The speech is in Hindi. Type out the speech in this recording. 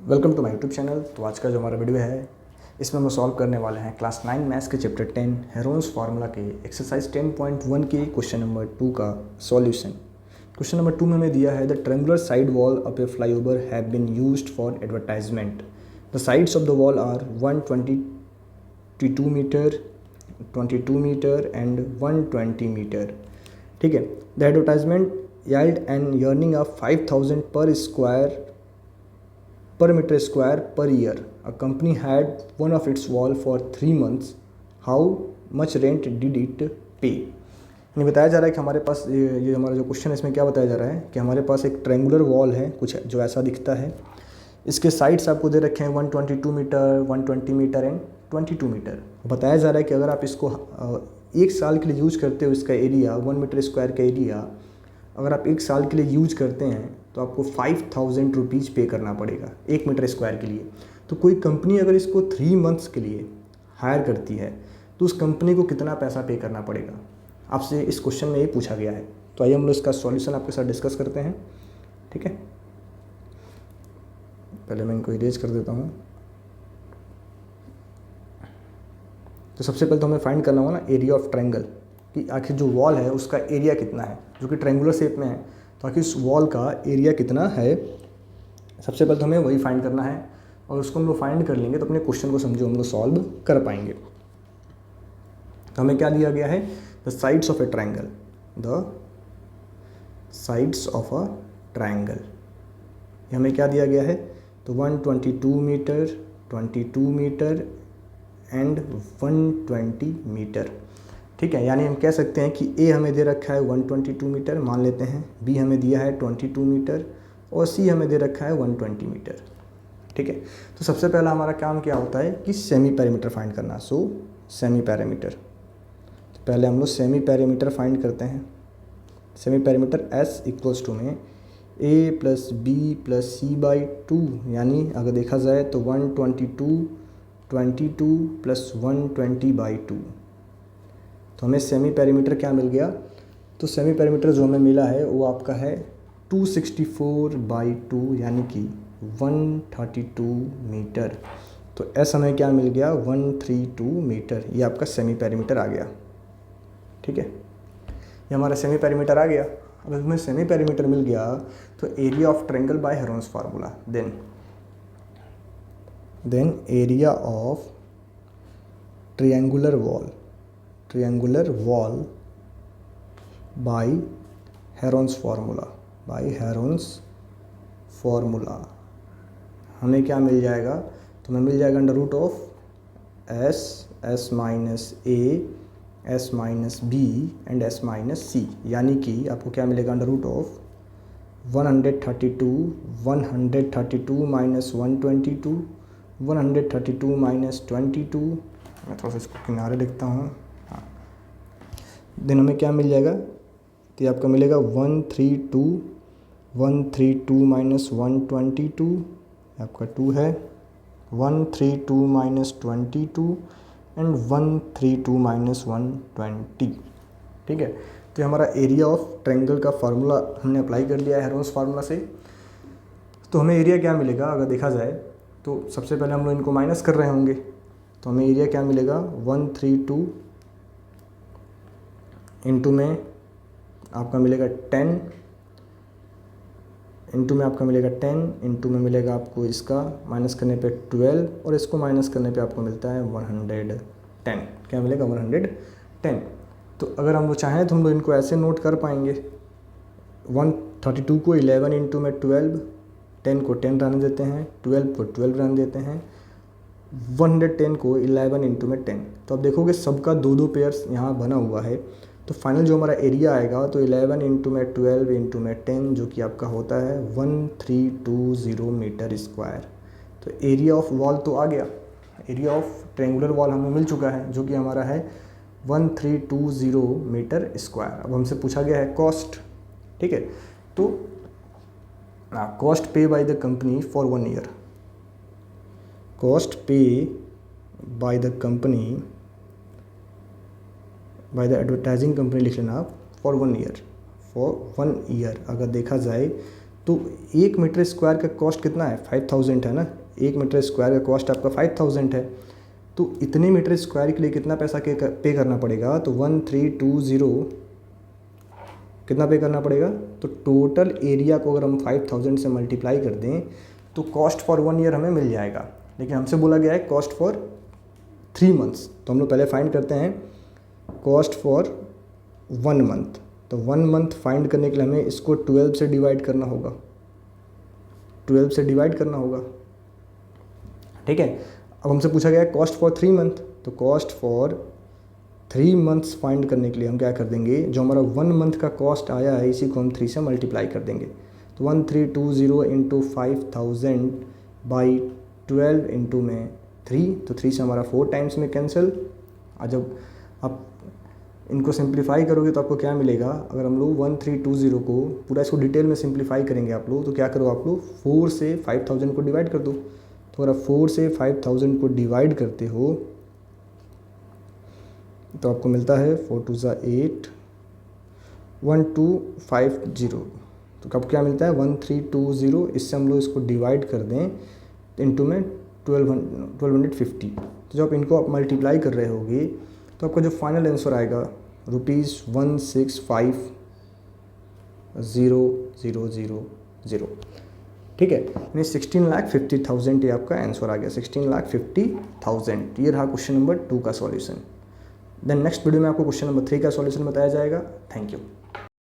Welcome to my YouTube channel. तो आज का जो हमारा वीडियो है इसमें हम सॉल्व करने वाले हैं क्लास 9 मैथ्स के चैप्टर 10 हेरोन्स फार्मूला के एक्सरसाइज 10.1 के क्वेश्चन नंबर 2 का सॉल्यूशन। क्वेश्चन नंबर 2 में हमें दिया है the triangular side wall of a flyover have been used for advertisement. The sides of the wall are 122 metre, 22 metre and 120 metre. ठीक है। The advertisement yield an earning of 5000 per meter square per year. A company had one of its wall for 3 months. How much rent did it pay? ये बताया जा रहा है कि हमारे पास ये हमारा जो क्वेश्चन है इसमें क्या बताया जा रहा है कि हमारे पास एक ट्रायंगुलर वॉल है कुछ जो ऐसा दिखता है। इसके साइड्स आपको दे रखे हैं 122 मीटर, 120 मीटर एंड 22 मीटर। बताया जा रहा है कि अगर आप इसको एक साल के लिए यूज करते हो, इसका एरिया 1 मीटर स्क्वायर का एरिया अगर आप एक साल के लिए यूज करते हैं तो आपको 5000 रुपीज़ पे करना पड़ेगा 1 मीटर स्क्वायर के लिए। तो कोई कंपनी अगर इसको 3 मंथ्स के लिए हायर करती है तो उस कंपनी को कितना पैसा पे करना पड़ेगा, आपसे इस क्वेश्चन में ये पूछा गया है। तो आइए हम लोग इसका सॉल्यूशन आपके साथ डिस्कस करते हैं। ठीक है, पहले मैं इनको इरेज कर देता हूँ। तो सबसे पहले तो हमें फाइंड करना होगा ना एरिया ऑफ ट्रायंगल, कि आखिर जो वॉल है उसका एरिया कितना है, जो कि ट्रायंगुलर शेप में है। तो आखिर उस वॉल का एरिया कितना है, सबसे पहले तो हमें वही फाइंड करना है और उसको हम लोग फाइंड कर लेंगे तो अपने क्वेश्चन को समझो हम लोग सॉल्व कर पाएंगे। तो हमें क्या दिया गया है, the sides of A triangle, the sides of a triangle, ये हमें क्या दिया गया है, तो 122 मीटर, 22 मीटर एंड 120 मीटर। ठीक है, यानी हम कह सकते हैं कि ए हमें दे रखा है 122 मीटर मान लेते हैं, बी हमें दिया है 22 मीटर और सी हमें दे रखा है 120 मीटर। ठीक है, तो सबसे पहला हमारा काम क्या होता है कि सेमी पैरामीटर फाइंड करना। सो सेमी पैरामीटर, तो पहले हम लोग सेमी पैरामीटर फाइंड करते हैं। Semi parameter S equals to में A plus B plus C by 2, यानी अगर देखा जाए तो 122 22 प्लस 120 बाई 2। तो हमें सेमी पैरामीटर क्या मिल गया, तो सेमी पैरामीटर जो हमें मिला है वो आपका है 264 बाई 2 यानी कि 132 मीटर। तो एस हमें क्या मिल गया 132 मीटर, ये आपका सेमी पैरामीटर आ गया। ठीक है, ये हमारा सेमी पैरामीटर आ गया। अब हमें सेमी पैरामीटर मिल गया तो area of triangle by Heron's formula, then area of triangular wall by Heron's formula, हमें क्या मिल जाएगा, तो हमें मिल जाएगा under root of S minus A, S minus B and S minus C, यानी कि आपको क्या मिलेगा under root of 132 minus 122, 132 minus 22। मैं थोड़ा सा इसको किनारे लिखता हूँ। देन हमें क्या मिल जाएगा, तो आपका मिलेगा 132 माइनस 122, आपका 2 है, 132 माइनस 22 एंड 132 माइनस 120। ठीक है, तो ये हमारा एरिया ऑफ ट्रायंगल का फार्मूला हमने अप्लाई कर लिया है हेरोन्स फार्मूला से। तो हमें एरिया क्या मिलेगा, अगर देखा जाए तो सबसे पहले हम लोग इनको माइनस कर रहे होंगे, तो हमें एरिया क्या मिलेगा 132 इंटू में आपका मिलेगा 10, इंटू में आपका मिलेगा 10, इंटू में मिलेगा आपको इसका माइनस करने पे 12 और इसको माइनस करने पे आपको मिलता है 110। क्या मिलेगा 110। तो अगर हम लोग चाहें तो हम लोग इनको ऐसे नोट कर पाएंगे, 132 को 11 इंटू में 12, 10 को 10 रहने देते हैं, 12 को 12 रहने देते हैं, 110 को 11 इंटू में 10। तो अब देखोगे सबका 2 पेयर्स यहाँ बना हुआ है। तो फाइनल जो हमारा एरिया आएगा तो 11 इंटू में 12 इंटू में 10 जो कि आपका होता है 1320 मीटर स्क्वायर। तो एरिया ऑफ वॉल तो आ गया, एरिया ऑफ ट्रायंगुलर वॉल हमें मिल चुका है जो कि हमारा है 1320 मीटर स्क्वायर। अब हमसे पूछा गया है कॉस्ट। ठीक है, तो cost pay by the company for 1 year, cost pay by the company, by the advertising company लिख लेना आप, फॉर 1 ईयर, अगर देखा जाए तो 1 मीटर स्क्वायर का कॉस्ट कितना है, 5000 है ना। 1 मीटर स्क्वायर का कॉस्ट आपका 5000 है। तो इतने मीटर स्क्वायर के लिए कितना पैसा पे करना पड़ेगा, तो 1320 कितना पे करना पड़ेगा। तो टोटल एरिया को अगर हम 5000 से मल्टीप्लाई कर दें तो कॉस्ट फॉर 1 ईयर हमें मिल जाएगा। लेकिन हमसे बोला गया है कॉस्ट फॉर 3 मंथ्स, तो हम लोग पहले फाइंड करते हैं कॉस्ट फॉर 1 मंथ। तो 1 मंथ फाइंड करने के लिए हमें इसको 12 से डिवाइड करना होगा, 12 से डिवाइड करना होगा, ठीक है। अब हमसे पूछा गया है कॉस्ट फॉर 3 मंथ, तो कॉस्ट फॉर 3 मंथ्स फाइंड करने के लिए हम क्या कर देंगे, जो हमारा 1 मंथ का कॉस्ट आया है इसी को हम 3 से मल्टीप्लाई कर देंगे। तो 1320 इंटू 5000 बाई 12 इंटू में 3, तो 3 से हमारा 4 टाइम्स में कैंसिल। और जब आप इनको सिंप्लीफाई करोगे तो आपको क्या मिलेगा, अगर हम लोग 1320 को पूरा इसको डिटेल में सिंप्लीफाई करेंगे आप लोग, तो क्या करो आप लोग 4 से 5000 को डिवाइड कर दो। तो अगर आप 4 से 5000 को डिवाइड करते हो तो आपको मिलता है 4 2 8 1250। तो कब क्या मिलता है 1320, इससे हम लोग इसको डिवाइड कर दें इनटू में 1250। तो जब इनको आप मल्टीप्लाई कर रहे होगे तो आपका जो फाइनल आंसर आएगा ₹165,000, ठीक है। यानी 16,50,000 ये आपका आंसर आ गया, 16,50,000। ये रहा क्वेश्चन नंबर 2 का सॉल्यूशन। देन नेक्स्ट वीडियो में आपको क्वेश्चन नंबर 3 का सॉल्यूशन बताया जाएगा। Thank you.